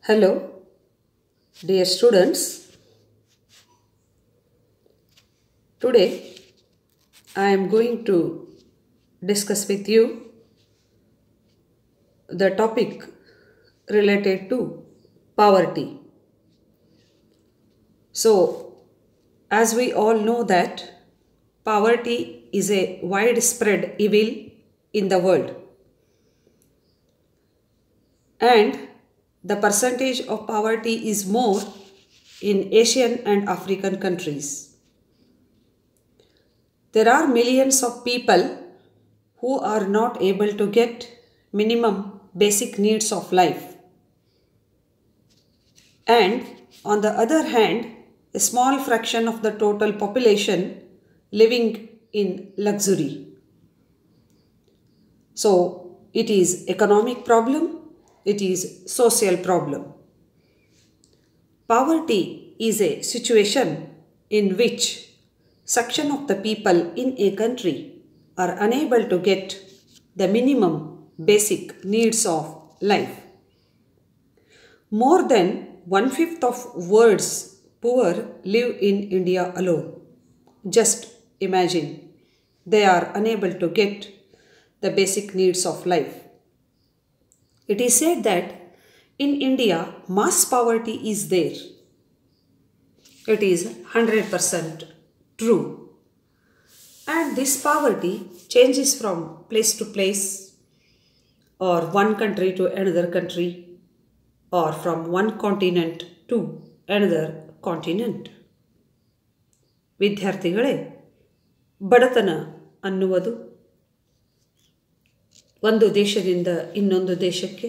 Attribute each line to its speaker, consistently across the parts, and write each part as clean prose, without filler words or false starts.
Speaker 1: Hello, dear students. Today I am going to discuss with you the topic related to poverty. So, as we all know that poverty is a widespread evil in the world, and the percentage of poverty is more in Asian and African countries. There are millions of people who are not able to get minimum basic needs of life. And on the other hand, a small fraction of the total population living in luxury. So it is economic problem, it is social problem. Poverty is a situation in which section of the people in a country are unable to get the minimum basic needs of life. More than 1/5 of world's poor live in India alone. Just imagine, they are unable to get the basic needs of life. It is said that in India, mass poverty is there. It is 100% true. And this poverty changes from place to place, or one country to another country, or from one continent to another continent. ವಿದ್ಯಾರ್ಥಿಗಳೇ, ಬಡತನ ಅನ್ನುವುದು ಒಂದು ದೇಶದಿಂದ ಇನ್ನೊಂದು ದೇಶಕ್ಕೆ,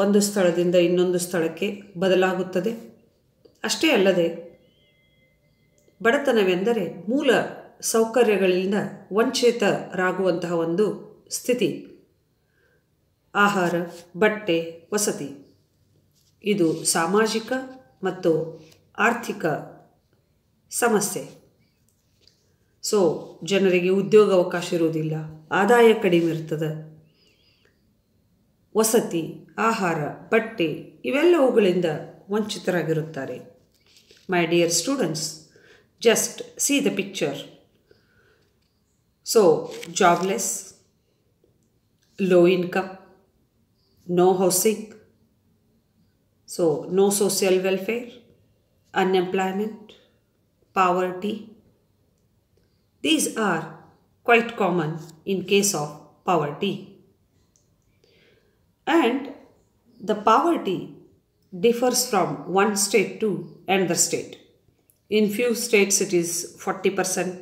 Speaker 1: ಒಂದು ಸ್ಥಳದಿಂದ ಇನ್ನೊಂದು ಸ್ಥಳಕ್ಕೆ ಬದಲಾಗುತ್ತದೆ. ಅಷ್ಟೇ ಅಲ್ಲದೆ ಬಡತನವೆಂದರೆ ಮೂಲ ಸೌಕರ್ಯಗಳಿಂದ ವಂಚಿತರಾಗುವಂತಹ ಒಂದು ಸ್ಥಿತಿ. ಆಹಾರ, ಬಟ್ಟೆ, ವಸತಿ ಇದು ಸಾಮಾಜಿಕ ಮತ್ತು ಆರ್ಥಿಕ ಸಮಸ್ಯೆ. ಸೊ ಜನರಿಗೆ ಉದ್ಯೋಗಾವಕಾಶ ಇರುವುದಿಲ್ಲ, ಆದಾಯ ಕಡಿಮೆ ಇರ್ತದೆ. ವಸತಿ, ಆಹಾರ, ಬಟ್ಟೆ ಇವೆಲ್ಲವುಗಳಿಂದ ವಂಚಿತರಾಗಿರುತ್ತಾರೆ. My dear students, just see the picture. So, jobless, low income, no housing, so no social welfare, unemployment, poverty. These are quite common in case of poverty. And the poverty differs from one state to another state. In few states it is 40%,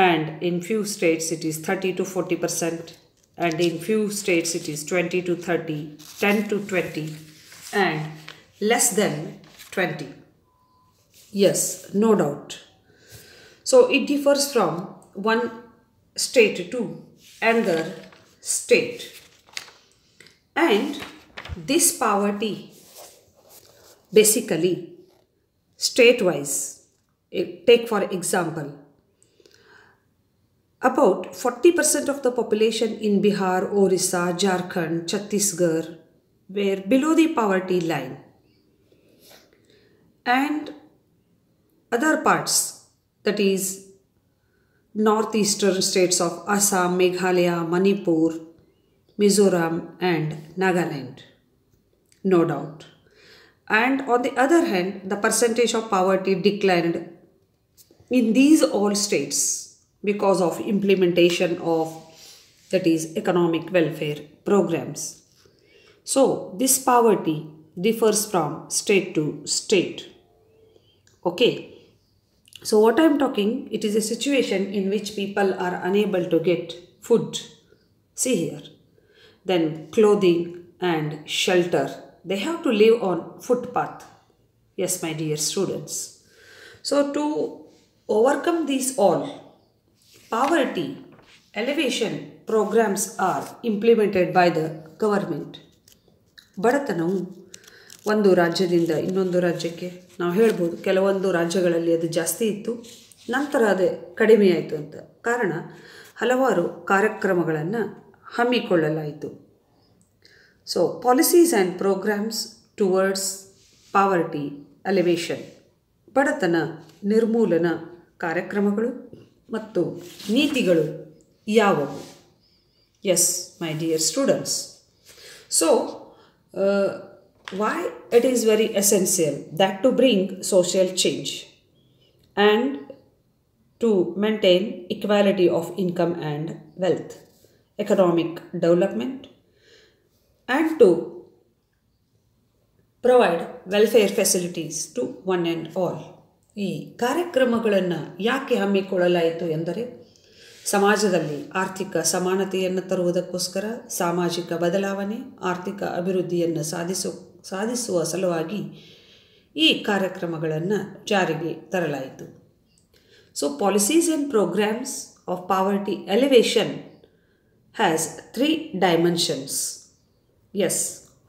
Speaker 1: and in few states it is 30 to 40%, and in few states it is 20 to 30, 10 to 20, and less than 20. Yes, no doubt. So it differs from one state to another state. And this poverty basically state-wise, take for example, about 40% of the population in Bihar, Orissa, Jharkhand, Chhattisgarh were below the poverty line. And other parts, that is northeastern states of Assam, Meghalaya, Manipur, Mizoram and Nagaland, no doubt. And on the other hand, the percentage of poverty declined in these all states because of implementation of, that is, economic welfare programs. So this poverty differs from state to state. Okay. So what I am talking, it is a situation in which people are unable to get food. See here. Then clothing and shelter. They have to live on footpath. Yes, my dear students. So to overcome these all, poverty elevation programs are implemented by the government. ಬಡತನವು ಒಂದು ರಾಜ್ಯದಿಂದ ಇನ್ನೊಂದು ರಾಜ್ಯಕ್ಕೆ, ನಾವು ಹೇಳ್ಬೋದು ಕೆಲವೊಂದು ರಾಜ್ಯಗಳಲ್ಲಿ ಅದು ಜಾಸ್ತಿ ಇತ್ತು, ನಂತರ ಅದು ಕಡಿಮೆ ಆಯಿತು ಅಂತ. ಕಾರಣ ಹಲವಾರು ಕಾರ್ಯಕ್ರಮಗಳನ್ನು ಹಮ್ಮಿಕೊಳ್ಳಲಾಯಿತು. So policies and programs towards poverty alleviation, ಬಡತನ ನಿರ್ಮೂಲನ ಕಾರ್ಯಕ್ರಮಗಳು ಮತ್ತು ನೀತಿಗಳು ಯಾವುವು? Yes my dear students, so why it is very essential that to bring social change and to maintain equality of income and wealth, economic development, and to provide welfare facilities to one and all. ಈ ಕಾರ್ಯಕ್ರಮಗಳನ್ನು ಯಾಕೆ ಹಮ್ಮಿಕೊಳ್ಳಲಾಯಿತು ಎಂದರೆ ಸಮಾಜದಲ್ಲಿ ಆರ್ಥಿಕ ಸಮಾನತೆಯನ್ನು ತರುವುದಕ್ಕೋಸ್ಕರ, ಸಾಮಾಜಿಕ ಬದಲಾವಣೆ, ಆರ್ಥಿಕ ಅಭಿವೃದ್ಧಿಯನ್ನು ಸಾಧಿಸುವ ಸಲುವಾಗಿ ಈ ಕಾರ್ಯಕ್ರಮಗಳನ್ನು ಜಾರಿಗೆ ತರಲಾಯಿತು. So policies and programs of poverty alleviation has 3 dimensions. Yes,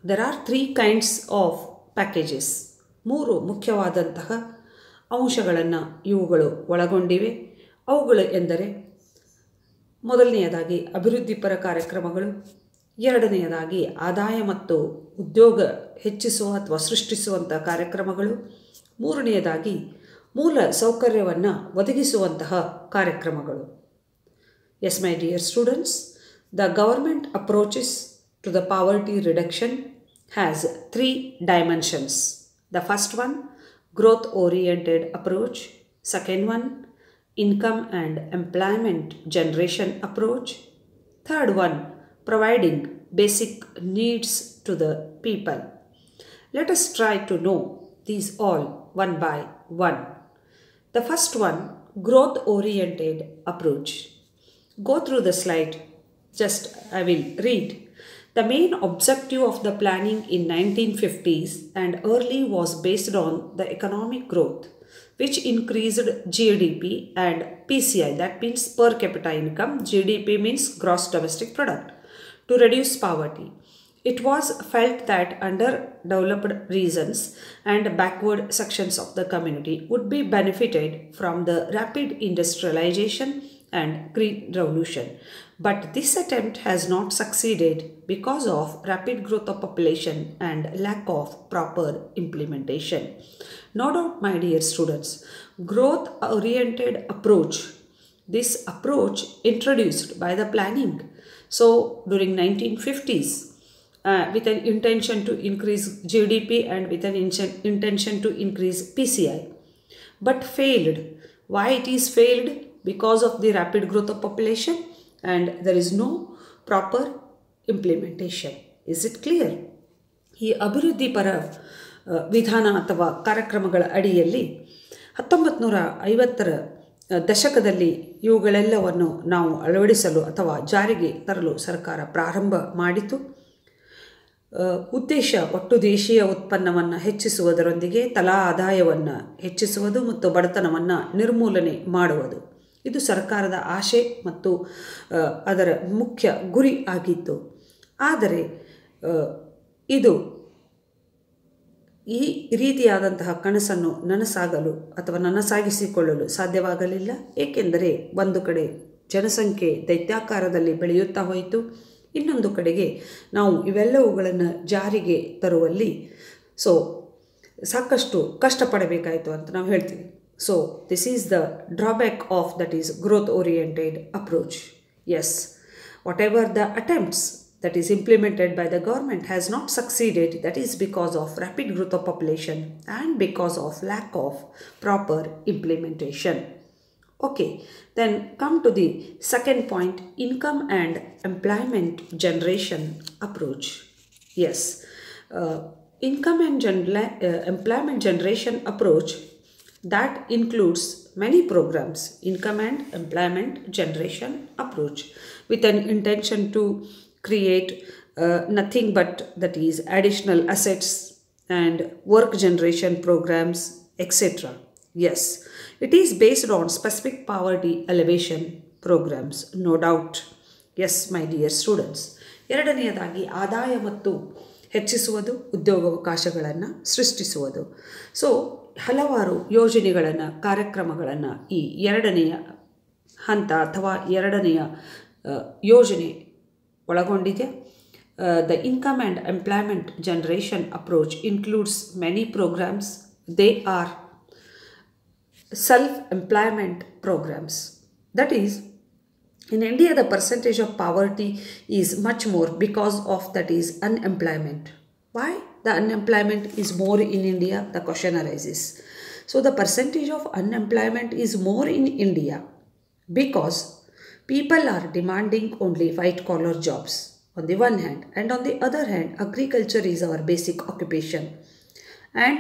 Speaker 1: there are 3 kinds of packages. 3 ಮುಖ್ಯವಾದಂತಹ ಅಂಶಗಳನ್ನು ಇವುಗಳು ಒಳಗೊಂಡಿವೆ. ಅವುಗಳು ಎಂದರೆ ಮೊದಲನೆಯದಾಗಿ ಅಭಿವೃದ್ಧಿಪರ ಕಾರ್ಯಕ್ರಮಗಳು, ಎರಡನೆಯದಾಗಿ ಆದಾಯ ಮತ್ತು ಉದ್ಯೋಗ ಹೆಚ್ಚಿಸುವ ಅಥವಾ ಸೃಷ್ಟಿಸುವಂಥ ಕಾರ್ಯಕ್ರಮಗಳು, ಮೂರನೆಯದಾಗಿ ಮೂಲ ಸೌಕರ್ಯವನ್ನು ಒದಗಿಸುವಂತಹ ಕಾರ್ಯಕ್ರಮಗಳು. Yes my dear students, the government approaches to the poverty reduction has 3 dimensions. The first one, growth oriented approach. Second one, income and employment generation approach. Third one, providing basic needs to the people. Let us try to know these all one by one. The first one, growth oriented approach. Go through the slide. Just I will read. The main objective of the planning in 1950s and early was based on the economic growth, which increased GDP and PCI, that means per capita income. GDP means gross domestic product, to reduce poverty. It was felt that underdeveloped regions and backward sections of the community would be benefited from the rapid industrialization and green revolution. But this attempt has not succeeded because of rapid growth of population and lack of proper implementation. No doubt, my dear students, growth-oriented approach, this approach introduced by the planning. So, during 1950s, with an intention to increase GDP and with an intention to increase PCI, but failed. Why it is failed? Because of the rapid growth of population and there is no proper implementation. Is it clear? ಈ ಅಭಿವೃದ್ಧಿಪರ ವಿಧಾನ ಅಥವಾ ಕಾರ್ಯಕ್ರಮಗಳ ಅಡಿಯಲ್ಲಿ 1950ರ ದಶಕದಲ್ಲಿ ಇವುಗಳೆಲ್ಲವನ್ನು ನಾವು ಅಳವಡಿಸಲು ಅಥವಾ ಜಾರಿಗೆ ತರಲು ಸರ್ಕಾರ ಪ್ರಾರಂಭ ಮಾಡಿತು. ಉದ್ದೇಶ ಒಟ್ಟು ದೇಶೀಯ ಉತ್ಪನ್ನವನ್ನು ಹೆಚ್ಚಿಸುವುದರೊಂದಿಗೆ ತಲಾ ಆದಾಯವನ್ನು ಹೆಚ್ಚಿಸುವುದು ಮತ್ತು ಬಡತನವನ್ನು ನಿರ್ಮೂಲನೆ ಮಾಡುವುದು. ಇದು ಸರ್ಕಾರದ ಆಶೆ ಮತ್ತು ಅದರ ಮುಖ್ಯ ಗುರಿ ಆಗಿತ್ತು. ಆದರೆ ಇದು ಈ ರೀತಿಯಾದಂತಹ ಕನಸನ್ನು ನನಸಾಗಿಸಿಕೊಳ್ಳಲು ಸಾಧ್ಯವಾಗಲಿಲ್ಲ. ಏಕೆಂದರೆ ಒಂದು ಕಡೆ ಜನಸಂಖ್ಯೆ ದೈತ್ಯಾಕಾರದಲ್ಲಿ ಬೆಳೆಯುತ್ತಾ ಹೋಯಿತು, ಇನ್ನೊಂದು ಕಡೆಗೆ ನಾವು ಇವೆಲ್ಲವುಗಳನ್ನು ಜಾರಿಗೆ ತರುವಲ್ಲಿ ಸಾಕಷ್ಟು ಕಷ್ಟಪಡಬೇಕಾಯಿತು ಅಂತ ನಾವು ಹೇಳ್ತೀವಿ. So, this is the drawback of that is growth-oriented approach. Yes, whatever the attempts that is implemented by the government has not succeeded. That is because of rapid growth of population and because of lack of proper implementation. Okay, then come to the second point, income and employment generation approach. Yes, income and employment generation approach that includes many programs, income and employment generation approach, with an intention to create nothing but that is additional assets and work generation programs, etc. Yes, it is based on specific poverty elevation programs, no doubt. Yes, my dear students. ಎರಡನೆಯದಾಗಿ ಆದಾಯ ಮತ್ತು ಹೆಚ್ಚಿಸುವುದು, ಉದ್ಯೋಗಾವಕಾಶಗಳನ್ನು ಸೃಷ್ಟಿಸುವುದು. So ಹಲವಾರು ಯೋಜನೆಗಳನ್ನು, ಕಾರ್ಯಕ್ರಮಗಳನ್ನು ಈ ಎರಡನೆಯ ಹಂತ ಅಥವಾ ಎರಡನೆಯ ಯೋಜನೆ ಒಳಗೊಂಡಿದೆ. The income and employment generation approach includes many programs. They are self-employment programs. That is, in India, the percentage of poverty is much more because of that is unemployment. Why the unemployment is more in India? The question arises. So the percentage of unemployment is more in India because people are demanding only white collar jobs on the one hand, and on the other hand, agriculture is our basic occupation, and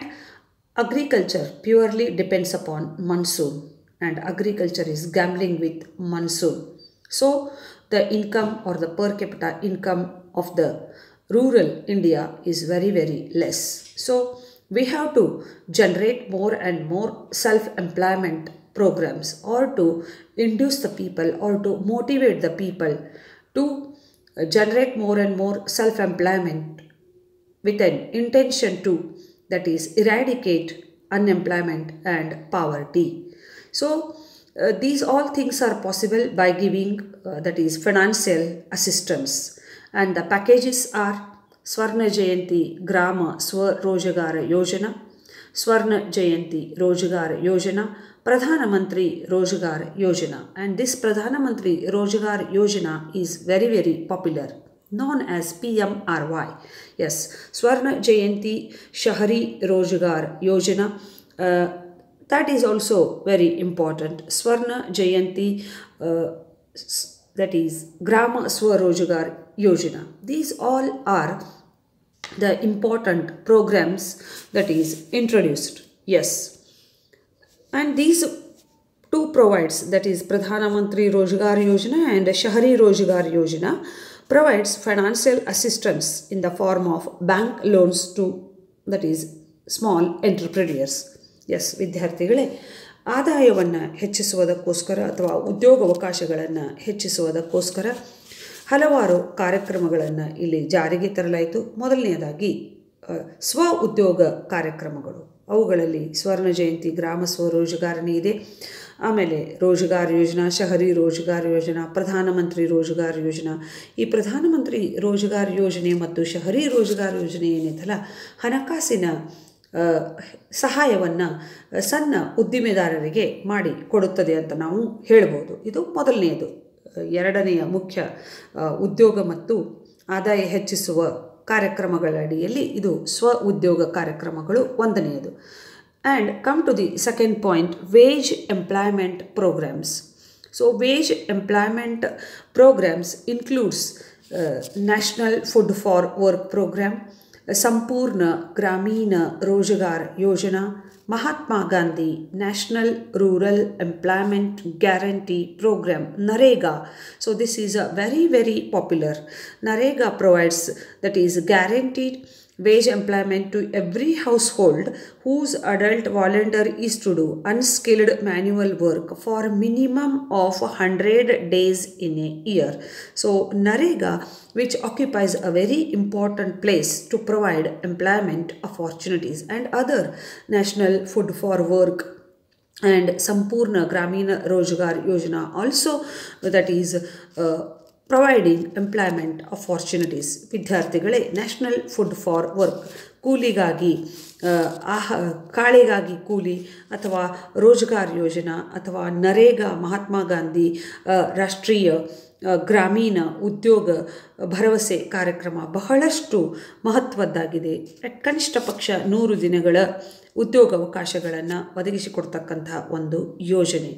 Speaker 1: agriculture purely depends upon monsoon, and agriculture is gambling with monsoon. So the income or the per capita income of the rural India is very, very less. So we have to generate more and more self-employment programs, or to induce the people or to motivate the people to generate more and more self-employment with an intention to, that is, eradicate unemployment and poverty. So these all things are possible by giving, that is, financial assistance, and the packages are Swarna Jayanti Grama Swarojagara Yojana, Swarna Jayanti Rojgar Yojana, Pradhana Mantri Rojgar Yojana, and this Pradhana Mantri Rojgar Yojana is very, very popular, known as PMRY. Yes, Swarna Jayanti Shahari Rojgar Yojana, that is also very important. Swarna Jayanti, that is Grama Swarojgar Yojana. These all are the important programs that is introduced. Yes, and these two provides, that is Pradhana Mantri Rojgar Yojana and Shahari Rojgar Yojana, provides financial assistance in the form of bank loans to, that is, small entrepreneurs. Yes, ವಿದ್ಯಾರ್ಥಿಗಳೇ, ಆದಾಯವನ್ನು ಹೆಚ್ಚಿಸುವುದಕ್ಕೋಸ್ಕರ ಅಥವಾ ಉದ್ಯೋಗಾವಕಾಶಗಳನ್ನು ಹೆಚ್ಚಿಸುವುದಕ್ಕೋಸ್ಕರ ಹಲವಾರು ಕಾರ್ಯಕ್ರಮಗಳನ್ನು ಇಲ್ಲಿ ಜಾರಿಗೆ ತರಲಾಯಿತು. ಮೊದಲನೆಯದಾಗಿ ಸ್ವ ಉದ್ಯೋಗ ಕಾರ್ಯಕ್ರಮಗಳು. ಅವುಗಳಲ್ಲಿ ಸ್ವರ್ಣ ಜಯಂತಿ ಗ್ರಾಮ ಸ್ವರೋಜಗಾರನೇ ಇದೆ. ಆಮೇಲೆ ರೋಜಗಾರ್ ಯೋಜನಾ, ಶಹರಿ ರೋಜಗಾರ್ ಯೋಜನಾ, ಪ್ರಧಾನಮಂತ್ರಿ ರೋಜಗಾರ್ ಯೋಜನಾ. ಈ ಪ್ರಧಾನಮಂತ್ರಿ ರೋಜಗಾರ್ ಯೋಜನೆ ಮತ್ತು ಶಹರಿ ರೋಜಗಾರ್ ಯೋಜನೆ ಏನಿದೆಯಲ್ಲ, ಹಣಕಾಸಿನ ಸಹಾಯವನ್ನು ಸಣ್ಣ ಉದ್ದಿಮೆದಾರರಿಗೆ ಮಾಡಿ ಕೊಡುತ್ತದೆ ಅಂತ ನಾವು ಹೇಳ್ಬೋದು. ಇದು ಮೊದಲನೆಯದು. ಎರಡನೆಯ ಮುಖ್ಯ ಉದ್ಯೋಗ ಮತ್ತು ಆದಾಯ ಹೆಚ್ಚಿಸುವ ಕಾರ್ಯಕ್ರಮಗಳ ಅಡಿಯಲ್ಲಿ ಇದು ಸ್ವ ಉದ್ಯೋಗ ಕಾರ್ಯಕ್ರಮಗಳು ಒಂದನೆಯದು. And come to the second point, wage employment programs. So wage employment programs includes National Food for Work program, Sampurna Gramina Rojgar Yojana, Mahatma Gandhi National Rural Employment Guarantee Program, NREGA. So this is a very, very popular. NREGA provides, that is, guaranteed wage employment to every household whose adult volunteer is to do unskilled manual work for a minimum of 100 days in a year. So NREGA, which occupies a very important place to provide employment opportunities, and other National Food for Work and Sampurna Gramina Rojgar Yojana also, that is, providing employment opportunities. ವಿದ್ಯಾರ್ಥಿಗಳೇ, national food for work, ಕೂಲಿಗಾಗಿ ಕಾಳಿಗಾಗಿ ಕೂಲಿ, ಅಥವಾ ರೋಜ್ಗಾರ್ ಯೋಜನಾ, ಅಥವಾ ನರೇಗಾ, ಮಹಾತ್ಮ ಗಾಂಧಿ ರಾಷ್ಟ್ರೀಯ ಗ್ರಾಮೀಣ ಉದ್ಯೋಗ ಭರವಸೆ ಕಾರ್ಯಕ್ರಮ ಬಹಳಷ್ಟು ಮಹತ್ವದ್ದಾಗಿದೆ. ಕನಿಷ್ಠ ಪಕ್ಷ 100 ದಿನಗಳ ಉದ್ಯೋಗಾವಕಾಶಗಳನ್ನು ಒದಗಿಸಿಕೊಡ್ತಕ್ಕಂಥ ಒಂದು ಯೋಜನೆ.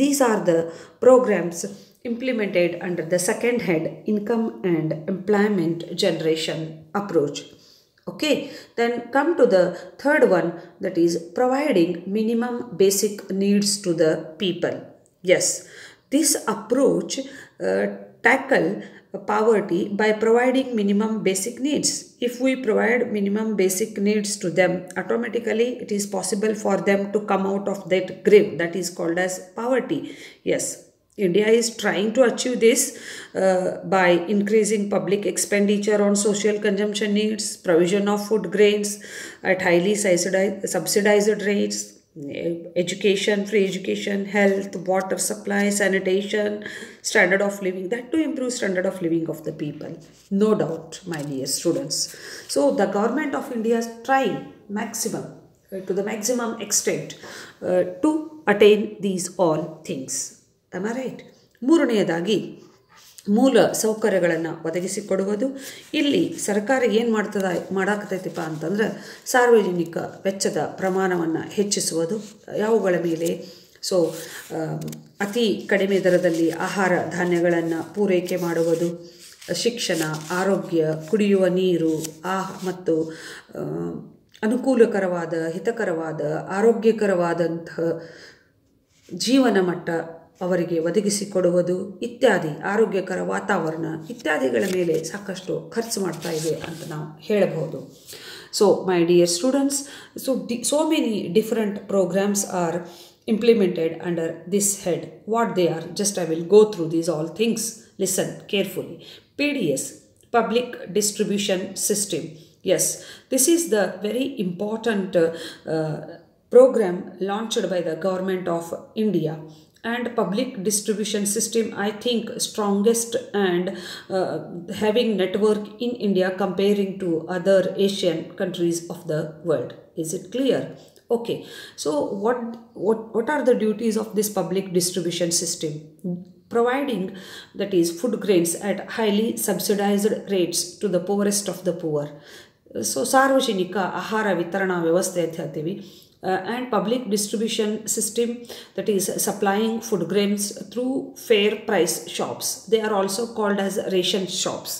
Speaker 1: These are the programs implemented under the second head, income and employment generation approach. Okay, then come to the third one, that is providing minimum basic needs to the people. Yes, this approach tackle poverty by providing minimum basic needs. If we provide minimum basic needs to them, automatically it is possible for them to come out of that grave that is called as poverty. Yes, India is trying to achieve this by increasing public expenditure on social consumption needs, provision of food grains at highly subsidized rates, education, free education, health, water supply, sanitation, standard of living, that to improve standard of living of the people, no doubt, my dear students. So the government of India is trying maximum to the maximum extent to attain these all things. Am I right? ಮೂರನೆಯದಾಗಿ ಮೂಲ ಸೌಕರ್ಯಗಳನ್ನು ಒದಗಿಸಿಕೊಡುವುದು. ಇಲ್ಲಿ ಸರ್ಕಾರ ಏನು ಮಾಡಾಕತೈತಿಪ್ಪ ಅಂತಂದ್ರೆ ಸಾರ್ವಜನಿಕ ವೆಚ್ಚದ ಪ್ರಮಾಣವನ್ನು ಹೆಚ್ಚಿಸುವುದು. ಯಾವುಗಳ ಮೇಲೆ? ಸೊ ಅತಿ ಕಡಿಮೆ ದರದಲ್ಲಿ ಆಹಾರ ಧಾನ್ಯಗಳನ್ನು ಪೂರೈಕೆ ಮಾಡುವುದು, ಶಿಕ್ಷಣ, ಆರೋಗ್ಯ, ಕುಡಿಯುವ ನೀರು ಮತ್ತು ಅನುಕೂಲಕರವಾದ, ಹಿತಕರವಾದ, ಆರೋಗ್ಯಕರವಾದಂತಹ ಜೀವನ ಮಟ್ಟ ಅವರಿಗೆ ಒದಗಿಸಿಕೊಡುವುದು ಇತ್ಯಾದಿ, ಆರೋಗ್ಯಕರ ವಾತಾವರಣ ಇತ್ಯಾದಿಗಳ ಮೇಲೆ ಸಾಕಷ್ಟು ಖರ್ಚು ಮಾಡ್ತಾ ಇದೆ ಅಂತ ನಾವು ಹೇಳಬಹುದು. So my dear students, so many different programs are implemented under this head. What they are? Just I will go through these all things. Listen carefully. PDS, Public Distribution System. Yes, this is the very important program launched by the government of India. And public distribution system, I think, strongest and having network in India comparing to other Asian countries of the world. Is it clear? Okay. So what are the duties of this public distribution system? Providing, that is, food grains at highly subsidized rates to the poorest of the poor. So ಸಾರ್ವಜನಿಕ ಆಹಾರ ವಿತರಣಾ ವ್ಯವಸ್ಥೆ ಅಂತ ಹೇಳ್ತೀವಿ. And public distribution system, that is supplying food grains through fair price shops. They are also called as ration shops.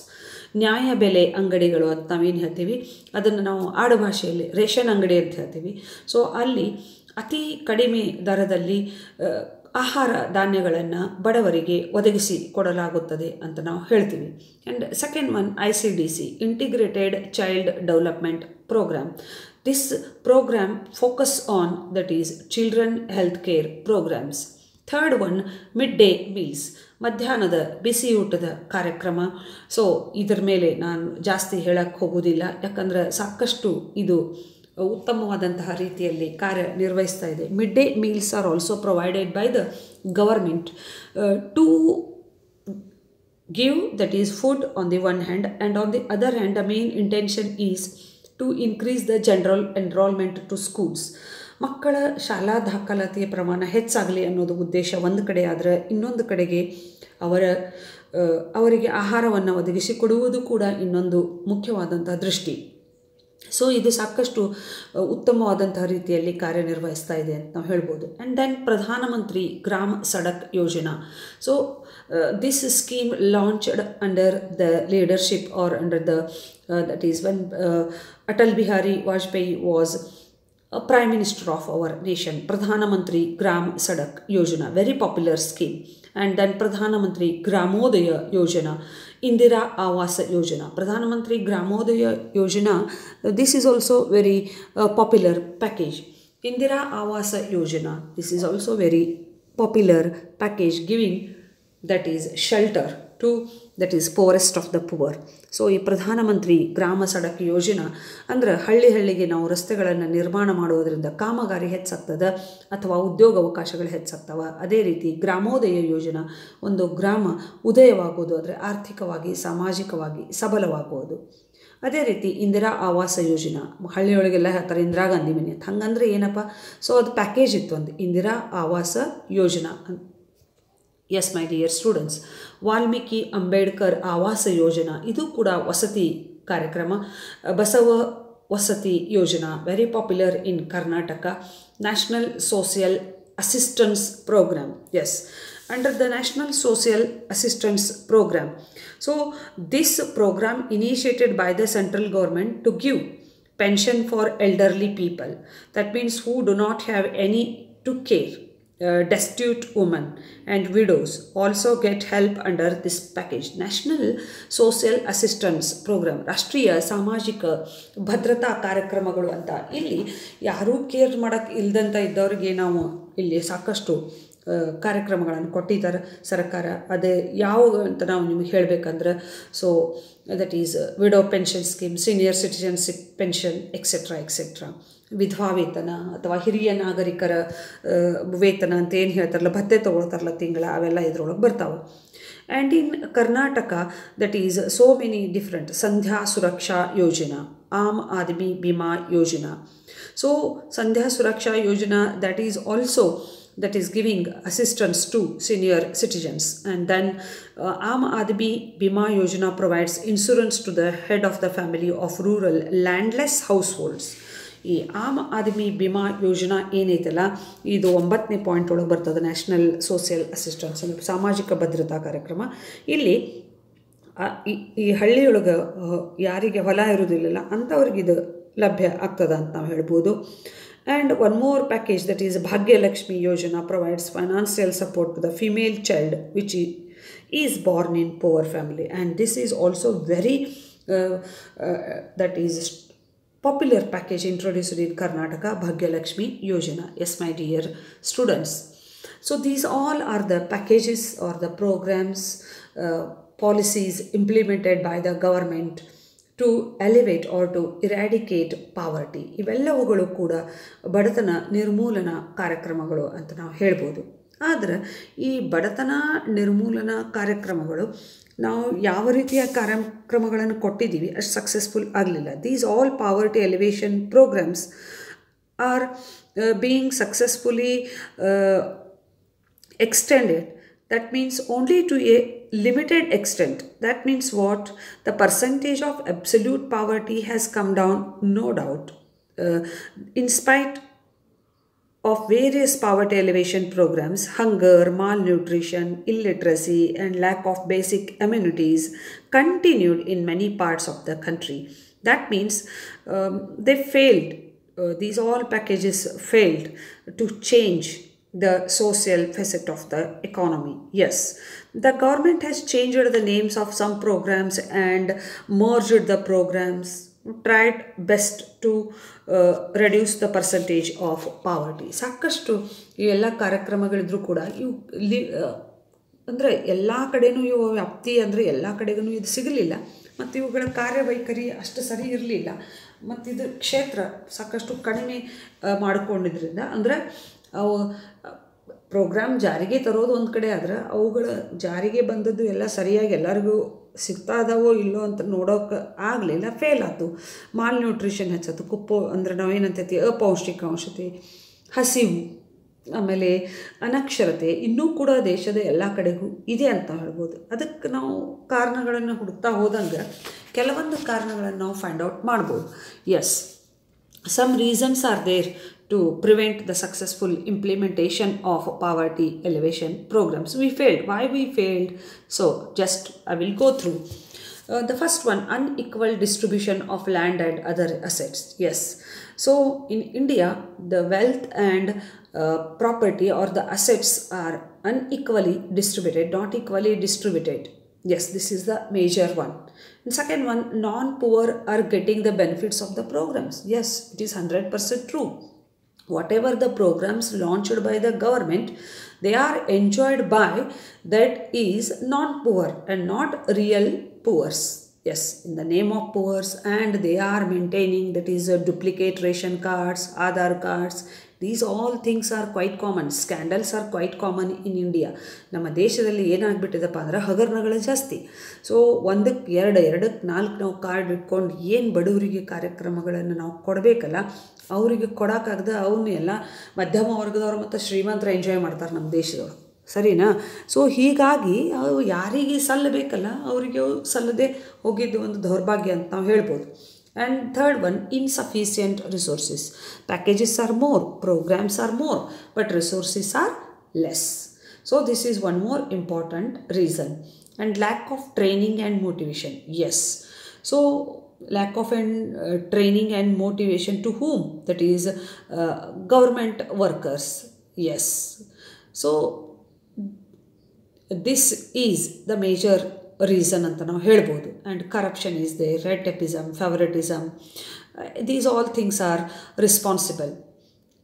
Speaker 1: ನ್ಯಾಯ ಬೆಲೆ ಅಂಗಡಿಗಳು ಅಂತ ನಾವೇನು ಹೇಳ್ತೀವಿ, ಅದನ್ನು ನಾವು ಆಡುಭಾಷೆಯಲ್ಲಿ ರೇಷನ್ ಅಂಗಡಿ ಅಂತ ಹೇಳ್ತೀವಿ. ಸೊ ಅಲ್ಲಿ ಅತಿ ಕಡಿಮೆ ದರದಲ್ಲಿ ಆಹಾರ ಧಾನ್ಯಗಳನ್ನು ಬಡವರಿಗೆ ಒದಗಿಸಿ ಕೊಡಲಾಗುತ್ತದೆ ಅಂತ ನಾವು ಹೇಳ್ತೀವಿ. And second one, ICDC, integrated child development program. This program focus on, that is, children health care programs. Third one, midday meals, ಮಧ್ಯಾಹ್ನದ ಬಿಸಿ ಊಟದ ಕಾರ್ಯಕ್ರಮ. ಸೊ ಇದರ ಮೇಲೆ ನಾನು ಜಾಸ್ತಿ ಹೇಳಕ್ಕೆ ಹೋಗೋದಿಲ್ಲ, ಯಾಕಂದರೆ ಸಾಕಷ್ಟು ಇದು ಉತ್ತಮವಾದಂತಹ ರೀತಿಯಲ್ಲಿ ಕಾರ್ಯನಿರ್ವಹಿಸ್ತಾ ಇದೆ. Mid day meals are also provided by the government to give, that is, food on the one hand, and on the other hand the main intention is to increase the general enrollment to schools. ಮಕ್ಕಳ ಶಾಲಾ ದಾಖಲಾತಿಯ ಪ್ರಮಾಣ ಹೆಚ್ಚಾಗಲಿ ಅನ್ನೋದು ಉದ್ದೇಶ ಒಂದು ಕಡೆ ಆದರೆ, ಇನ್ನೊಂದು ಕಡೆಗೆ ಅವರಿಗೆ ಆಹಾರವನ್ನು ಒದಗಿಸಿಕೊಡುವುದು ಕೂಡ ಇನ್ನೊಂದು ಮುಖ್ಯವಾದಂಥ ದೃಷ್ಟಿ. ಸೊ ಇದು ಸಾಕಷ್ಟು ಉತ್ತಮವಾದಂತಹ ರೀತಿಯಲ್ಲಿ ಕಾರ್ಯನಿರ್ವಹಿಸ್ತಾ ಇದೆ ಅಂತ ನಾವು ಹೇಳ್ಬೋದು. ಆ್ಯಂಡ್ ದೆನ್ ಪ್ರಧಾನಮಂತ್ರಿ ಗ್ರಾಮ ಸಡಕ್ ಯೋಜನಾ. So this scheme launched under the leadership or under the that is when Atal Bihari Vajpayee was a Prime Minister of our nation. Pradhana Mantri Gram Sadak Yojana, very popular scheme. And then Pradhana Mantri Gramodaya Yojana, Indira Awas Yojana. Pradhana Mantri Gramodaya Yojana, this is also very popular package. Indira Awas Yojana, this is also very popular package giving, that is, shelter to, that is, poorest of the poor. So ಈ ಪ್ರಧಾನಮಂತ್ರಿ ಗ್ರಾಮ ಸಡಕ್ ಯೋಜನಾ ಅಂದರೆ ಹಳ್ಳಿಗೆ ನಾವು ರಸ್ತೆಗಳನ್ನು ನಿರ್ಮಾಣ ಮಾಡುವುದರಿಂದ ಕಾಮಗಾರಿ ಹೆಚ್ಚಾಗ್ತದೆ ಅಥವಾ ಉದ್ಯೋಗಾವಕಾಶಗಳು ಹೆಚ್ಚಾಗ್ತವೆ. ಅದೇ ರೀತಿ ಗ್ರಾಮೋದಯ ಯೋಜನಾ, ಒಂದು ಗ್ರಾಮ ಉದಯವಾಗುವುದು ಅಂದರೆ ಆರ್ಥಿಕವಾಗಿ ಸಾಮಾಜಿಕವಾಗಿ ಸಬಲವಾಗುವುದು. ಅದೇ ರೀತಿ ಇಂದಿರಾ ಆವಾಸ ಯೋಜನಾ, ಹಳ್ಳಿಯೊಳಗೆಲ್ಲ ಹೇಳ್ತಾರೆ ಇಂದಿರಾ ಗಾಂಧಿ ಮನೆ ಅಂತ, ಹಂಗಂದ್ರೆ ಏನಪ್ಪ? ಸೊ ಅದು ಪ್ಯಾಕೇಜ್ ಇತ್ತು, ಒಂದು Indira Awas Yojana. Yes my dear students, Valmiki Ambedkar Awas Yojana, ಇದು ಕೂಡ ವಸತಿ ಕಾರ್ಯಕ್ರಮ. Basava Vasati Yojana, very popular in Karnataka. National social assistance program, yes, under the National Social Assistance Program. So this program initiated by the central government to give pension for elderly people, that means who do not have any to care. Destitute women and widows also get help under this package. National Social Assistance Program, ರಾಷ್ಟ್ರೀಯ ಸಾಮಾಜಿಕ ಭದ್ರತಾ ಕಾರ್ಯಕ್ರಮಗಳು ಅಂತ. ಇಲ್ಲಿ ಯಾರೂ care ಮಾಡೋಕ್ಕೆ ಇಲ್ದಂತ ಇದ್ದವರಿಗೆ ನಾವು ಇಲ್ಲಿ ಸಾಕಷ್ಟು ಕಾರ್ಯಕ್ರಮಗಳನ್ನು ಕೊಟ್ಟಿದ್ದಾರೆ ಸರ್ಕಾರ. ಅದೇ ಯಾವ ಅಂತ ನಾವು ನಿಮಗೆ ಹೇಳಬೇಕಂದ್ರೆ, so that is widow pension scheme, senior citizenship pension, etcetera etcetera. ವಿಧವಾ ವೇತನ ಅಥವಾ ಹಿರಿಯ ನಾಗರಿಕರ ವೇತನ ಅಂತ ಏನು ಹೇಳ್ತಾರಲ್ಲ, ಭತ್ಯೆ ತೊಗೊಳ್ತಾರಲ್ಲ ತಿಂಗಳ, ಅವೆಲ್ಲ ಇದ್ರೊಳಗೆ ಬರ್ತಾವೆ. And in Karnataka that is so many different. Sandhya Suraksha Yojana, Aam Aadmi Bima Yojana. So Sandhya Suraksha Yojana that is also that is giving assistance to senior citizens. And then Aam Aadmi Bima Yojana provides insurance to the head of the family of rural landless households. ಈ ಆಮ್ ಆದ್ಮಿ ಬಿಮಾ ಯೋಜನಾ ಏನೈತಲ್ಲ, ಇದು 9ನೇ point ಒಳಗೆ ಬರ್ತದೆ. National social assistance ಅಂದರೆ ಸಾಮಾಜಿಕ ಭದ್ರತಾ ಕಾರ್ಯಕ್ರಮ. ಇಲ್ಲಿ ಈ ಹಳ್ಳಿಯೊಳಗೆ ಯಾರಿಗೆ ಹೊಲ ಇರೋದಿಲ್ಲ ಅಂಥವ್ರಿಗೆ ಇದು ಲಭ್ಯ ಆಗ್ತದೆ ಅಂತ ನಾವು ಹೇಳ್ಬೋದು. And one more package, that is Bhagya Lakshmi Yojana, provides financial support to the female child which is born in poor family. And this is also very that is popular package introduced in Karnataka, Bhagya Lakshmi Yojana. Yes, my dear students. So these all are the packages or the programs, policies implemented by the government to elevate or to eradicate poverty. ಇವೆಲ್ಲವುಗಳು ಕೂಡ ಬಡತನ ನಿರ್ಮೂಲನಾ ಕಾರ್ಯಕ್ರಮಗಳು ಅಂತ ನಾವು ಹೇಳ್ಬೋದು. ಆದರೆ ಈ ಬಡತನ ನಿರ್ಮೂಲನಾ ಕಾರ್ಯಕ್ರಮಗಳು ನಾವು ಯಾವ ರೀತಿಯ ಕಾರ್ಯಕ್ರಮಗಳನ್ನು ಕೊಟ್ಟಿದ್ದೀವಿ ಅಷ್ಟು ಸಕ್ಸಸ್ಫುಲ್ ಆಗಲಿಲ್ಲ. These all poverty alleviation programs are being successfully extended. That means only to a limited extent. That means what? The percentage of absolute poverty has come down, no doubt. In spite of various poverty elevation programs, hunger, malnutrition, illiteracy, and lack of basic amenities continued in many parts of the country. That means they failed. These all packages failed to change the social facet of the economy. Yes, the government has changed the names of some programs and merged the programs, tried best to reduce the percentage of poverty. ಸಾಕಷ್ಟು ಇವೆಲ್ಲ ಕಾರ್ಯಕ್ರಮಗಳಿದ್ರೂ ಕೂಡ ಇವು ಅಂದರೆ ಎಲ್ಲ ಕಡೆಯೂ ಇವು ವ್ಯಾಪ್ತಿ ಅಂದರೆ ಎಲ್ಲ ಕಡೆಗೂ ಇದು ಸಿಗಲಿಲ್ಲ. ಮತ್ತು ಇವುಗಳ ಕಾರ್ಯವೈಖರಿ ಅಷ್ಟು ಸರಿ ಇರಲಿಲ್ಲ. ಮತ್ತು ಇದು ಕ್ಷೇತ್ರ ಸಾಕಷ್ಟು ಕಡಿಮೆ ಮಾಡಿಕೊಂಡಿದ್ರಿಂದ, ಅಂದರೆ ಅವು ಪ್ರೋಗ್ರಾಮ್ ಜಾರಿಗೆ ತರೋದು ಒಂದು ಕಡೆ ಆದರೆ ಅವುಗಳ ಜಾರಿಗೆ ಬಂದದ್ದು ಎಲ್ಲ ಸರಿಯಾಗಿ ಎಲ್ಲರಿಗೂ ಸಿಗ್ತಾ ಇದಾವೋ ಇಲ್ಲೋ ಅಂತ ನೋಡೋಕೆ ಆಗಲಿಲ್ಲ, ಫೇಲ್ ಆಯ್ತು. ಮಾಲ್ ನ್ಯೂಟ್ರಿಷನ್ ಹೆಚ್ಚಾಯ್ತು, ಅಂದರೆ ನಾವೇನಂತೈತಿ ಅಪೌಷ್ಟಿಕಾಂಶತೆ, ಹಸಿವು, ಆಮೇಲೆ ಅನಕ್ಷರತೆ ಇನ್ನೂ ಕೂಡ ದೇಶದ ಎಲ್ಲ ಕಡೆಗೂ ಇದೆ ಅಂತ ಹೇಳ್ಬೋದು. ಅದಕ್ಕೆ ನಾವು ಕಾರಣಗಳನ್ನು ಹುಡುಕ್ತಾ ಹೋದಂಗೆ ಕೆಲವೊಂದು ಕಾರಣಗಳನ್ನು ನಾವು ಫೈಂಡ್ ಔಟ್ ಮಾಡ್ಬೋದು. Yes, some reasons are there to prevent the successful implementation of poverty elevation programs. We failed. Why we failed? So just I will go through. The first one, unequal distribution of land and other assets. Yes. So in India, the wealth and property or the assets are unequally distributed, not equally distributed. Yes, this is the major one. And second one, non-poor are getting the benefits of the programs. Yes, it is 100% true. Whatever the programs launched by the government, they are enjoyed by that is non-poor and not real poors. Yes, in the name of poors, and they are maintaining that is duplicate ration cards, Aadhaar cards. These all things are quite common. Scandals are quite common in India. ನಮ್ಮ ದೇಶದಲ್ಲಿ ಏನಾಗ್ಬಿಟ್ಟಿದೆಪ್ಪ ಅಂದ್ರೆ ಹಗರಣಗಳು ಜಾಸ್ತಿ. So ಒಂದಕ್ಕೆ ಎರಡಕ್ಕೆ ನಾಲ್ಕು ನಾವು card ಇಟ್ಕೊಂಡು ಏನು ಬಡವರಿಗೆ ಕಾರ್ಯಕ್ರಮಗಳನ್ನು ನಾವು ಕೊಡಬೇಕಲ್ಲ, ಅವರಿಗೆ ಕೊಡೋಕ್ಕಾಗದ ಅವನ್ನ ಎಲ್ಲ ಮಧ್ಯಮ ವರ್ಗದವ್ರು ಮತ್ತು ಶ್ರೀಮಂತರ ಎಂಜಾಯ್ ಮಾಡ್ತಾರೆ ನಮ್ಮ ದೇಶದವರು, ಸರಿನಾ? ಸೊ ಹೀಗಾಗಿ ಅವು ಯಾರಿಗೆ ಸಲ್ಲಬೇಕಲ್ಲ ಅವರಿಗೆ ಸಲ್ಲದೆ ಹೋಗಿದ್ದು ಒಂದು ದೌರ್ಭಾಗ್ಯ ಅಂತ ನಾವು ಹೇಳ್ಬೋದು. And third one, insufficient resources. Packages are more, programs are more, but resources are less. So this is one more important reason. And lack of training and motivation. Yes. So lack of training and motivation to whom? That is government workers. Yes. So this is the major reason ಅಂತ ನಾವು ಹೇಳ್ಬೋದು. And corruption is there, red tapism, favouritism, these all things are responsible.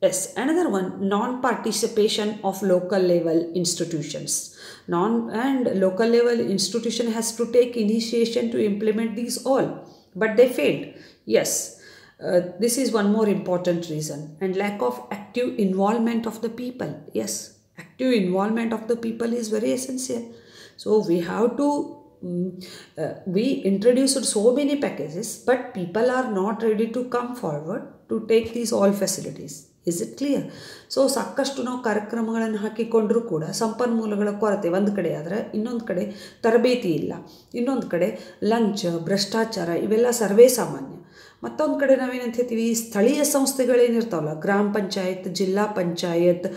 Speaker 1: Yes, another one, non-participation of local level institutions. Local level institution has to take initiation to implement these all, but they failed. Yes, this is one more important reason, and lack of active involvement of the people. Yes, active involvement of the people is very essential. So we have to we introduced so many packages, but people are not ready to come forward to take these all facilities. Is it clear? So ಸಾಕಷ್ಟು ನಾವು ಕಾರ್ಯಕ್ರಮಗಳನ್ನು ಹಾಕಿಕೊಂಡರೂ ಕೂಡ ಸಂಪನ್ಮೂಲಗಳ ಕೊರತೆ ಒಂದು ಕಡೆ ಆದರೆ, ಇನ್ನೊಂದು ಕಡೆ ತರಬೇತಿ ಇಲ್ಲ, ಇನ್ನೊಂದು ಕಡೆ ಲಂಚ್, ಭ್ರಷ್ಟಾಚಾರ ಇವೆಲ್ಲ ಸರ್ವೇ ಸಾಮಾನ್ಯ. ಮತ್ತೊಂದು ಕಡೆ ನಾವೇನಂತ ಹೇಳ್ತೀವಿ, ಸ್ಥಳೀಯ ಸಂಸ್ಥೆಗಳೇನಿರ್ತಾವಲ್ಲ, ಗ್ರಾಮ ಪಂಚಾಯತ್, ಜಿಲ್ಲಾ ಪಂಚಾಯತ್,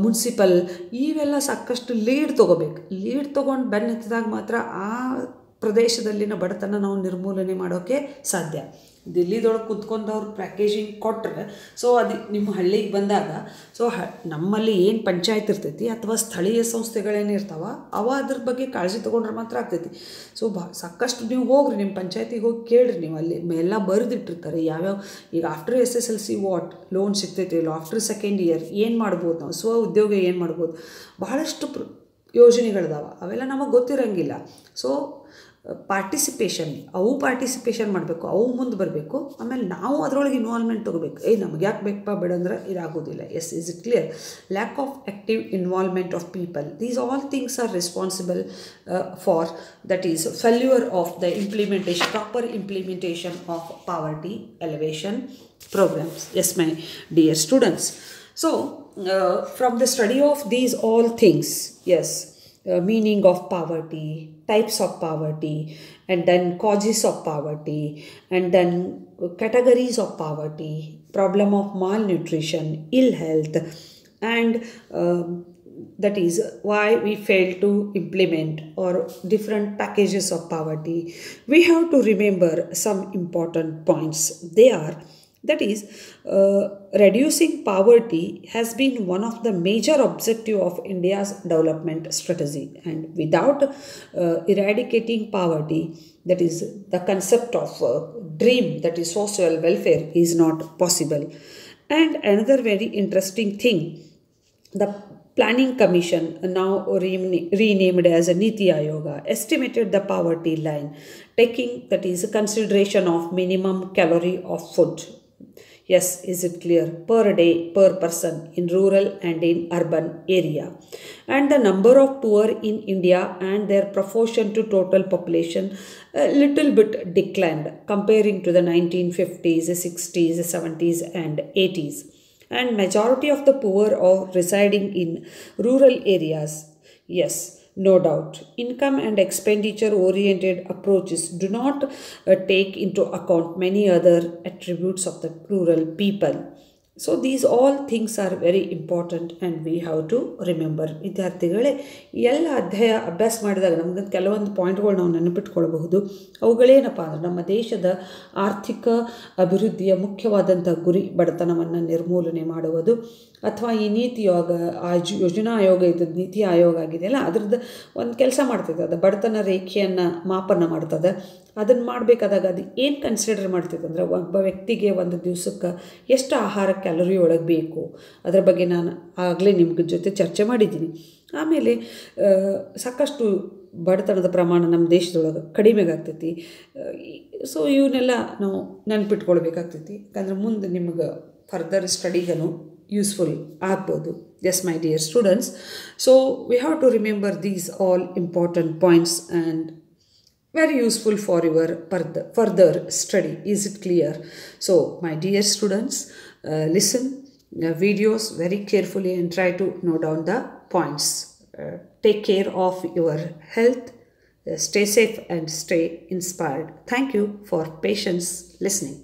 Speaker 1: ಮುನ್ಸಿಪಲ್, ಇವೆಲ್ಲ ಸಾಕಷ್ಟು ಲೀಡ್ ತೊಗೋಬೇಕು. ಲೀಡ್ ತೊಗೊಂಡು ಬೆನ್ನು ಹತ್ತಿದಾಗ ಮಾತ್ರ ಆ ಪ್ರದೇಶದಲ್ಲಿನ ಬಡತನ ನಾವು ನಿರ್ಮೂಲನೆ ಮಾಡೋಕ್ಕೆ ಸಾಧ್ಯ. ದಿಲ್ಲಿದೊಳಗೆ ಕುತ್ಕೊಂಡವ್ರು ಪ್ಯಾಕೇಜಿಂಗ್ ಕೊಟ್ಟರೆ, ಸೊ ಅದು ನಿಮ್ಮ ಹಳ್ಳಿಗೆ ಬಂದಾಗ, ಸೊ ನಮ್ಮಲ್ಲಿ ಏನು ಪಂಚಾಯತ್ ಇರ್ತೈತಿ ಅಥವಾ ಸ್ಥಳೀಯ ಸಂಸ್ಥೆಗಳೇನಿರ್ತಾವ ಅವ ಅದ್ರ ಬಗ್ಗೆ ಕಾಳಜಿ ತೊಗೊಂಡ್ರೆ ಮಾತ್ರ ಆಗ್ತೈತಿ. ಸೊ ಸಾಕಷ್ಟು ನೀವು ಹೋಗ್ರಿ, ನಿಮ್ಮ ಪಂಚಾಯತಿಗೆ ಹೋಗಿ ಕೇಳ್ರಿ, ನೀವು ಅಲ್ಲಿ ಎಲ್ಲ ಬರೆದಿಟ್ಟಿರ್ತಾರೆ ಯಾವ್ಯಾವ. ಈಗ ಆಫ್ಟರ್ SSLC ವಾಟ್ ಲೋನ್ ಸಿಗ್ತೈತಿ ಇಲ್ಲ, ಆಫ್ಟರ್ ಸೆಕೆಂಡ್ ಇಯರ್ ಏನು ಮಾಡ್ಬೋದು, ನಾವು ಸ್ವ ಉದ್ಯೋಗ ಏನು ಮಾಡ್ಬೋದು, ಬಹಳಷ್ಟು ಯೋಜನೆಗಳಿದಾವೆ, ಅವೆಲ್ಲ ನಮಗೆ ಗೊತ್ತಿರೋಂಗಿಲ್ಲ. ಸೊ ಪಾರ್ಟಿಸಿಪೇಷನ್ ಮಾಡಬೇಕು, ಅವು ಮುಂದೆ ಬರಬೇಕು. ಆಮೇಲೆ ನಾವು ಅದರೊಳಗೆ ಇನ್ವಾಲ್ವ್ಮೆಂಟ್ ತೊಗೋಬೇಕು. ನಮಗೆ ಯಾಕೆ ಬೇಕಪ್ಪ ಬೇಡ ಅಂದ್ರೆ ಇದಾಗೋದಿಲ್ಲ. Yes, is it clear? Lack of active involvement of people, these all things are responsible for that is failure of the implementation, proper implementation of poverty alleviation programs. Yes, my dear students. So, from the study of these all things, yes, meaning of poverty, types of poverty, and then causes of poverty, and then categories of poverty, problem of malnutrition, ill health, and that is why we fail to implement or different packages of poverty. We have to remember some important points. They are, that is, reducing poverty has been one of the major objectives of India's development strategy, and without eradicating poverty, that is the concept of dream, that is social welfare, is not possible. And another very interesting thing, the Planning Commission, now renamed as Niti Ayoga, estimated the poverty line, taking, that is, consideration of minimum calorie of food. Yes, is it clear? Per day, per person in rural and in urban area. And the number of poor in India and their proportion to total population a little bit declined comparing to the 1950s, 60s, 70s and 80s. And majority of the poor are residing in rural areas. Yes, no doubt. Income and expenditure oriented approaches do not take into account many other attributes of the rural people. So these all things are very important and we have to remember. ವಿದ್ಯಾರ್ಥಿಗಳೇ, ಎಲ್ಲ ಅಧ್ಯಾಯ ಅಭ್ಯಾಸ ಮಾಡಿದಾಗ ನಮ್ಗೆ ಕೆಲವೊಂದು ಪಾಯಿಂಟ್ಗಳು ನಾವು ನೆನಪಿಟ್ಕೊಳ್ಬಹುದು. ಅವುಗಳೇನಪ್ಪ ಅಂದರೆ, ನಮ್ಮ ದೇಶದ ಆರ್ಥಿಕ ಅಭಿವೃದ್ಧಿಯ ಮುಖ್ಯವಾದಂಥ ಗುರಿ ಬಡತನವನ್ನು ನಿರ್ಮೂಲನೆ ಮಾಡುವುದು, ಅಥವಾ ಈ ನೀತಿ ಯೋಜನಾ ಆಯೋಗ ಇದ್ದದ್ದು ನೀತಿ ಆಯೋಗ ಆಗಿದೆಯಲ್ಲ, ಅದ್ರದ್ದು ಒಂದು ಕೆಲಸ ಮಾಡ್ತದೆ. ಅದು ಬಡತನ ರೇಖೆಯನ್ನು ಮಾಪನ ಮಾಡ್ತದೆ. ಅದನ್ನು ಮಾಡಬೇಕಾದಾಗ ಅದು ಏನು ಕನ್ಸಿಡರ್ ಮಾಡ್ತದೆ ಅಂದರೆ, ಒಬ್ಬ ವ್ಯಕ್ತಿಗೆ ಒಂದು ದಿವಸಕ್ಕೆ ಎಷ್ಟು ಆಹಾರ ಕ್ಯಾಲರಿ ಒಳಗೆ ಬೇಕು, ಅದರ ಬಗ್ಗೆ ನಾನು ಆಗಲೇ ನಿಮ್ಗೆ ಜೊತೆ ಚರ್ಚೆ ಮಾಡಿದ್ದೀನಿ. ಆಮೇಲೆ ಸಾಕಷ್ಟು ಬಡತನದ ಪ್ರಮಾಣ ನಮ್ಮ ದೇಶದೊಳಗೆ ಕಡಿಮೆಗಾಗ್ತೈತಿ. ಸೊ ಇವನ್ನೆಲ್ಲ ನಾವು ನೆನಪಿಟ್ಕೊಳ್ಬೇಕಾಗ್ತೈತಿ, ಯಾಕಂದ್ರೆ ಮುಂದೆ ನಿಮ್ಗೆ ಫರ್ದರ್ ಸ್ಟಡಿಗೂ ಯೂಸ್ಫುಲ್ ಆಗ್ಬೋದು. Yes, my dear students. So we have to remember these all important points and very useful for your further study. Is it clear? So my dear students, listen videos very carefully and try to note down the points. Take care of your health. Stay safe and stay inspired. Thank you for patience listening.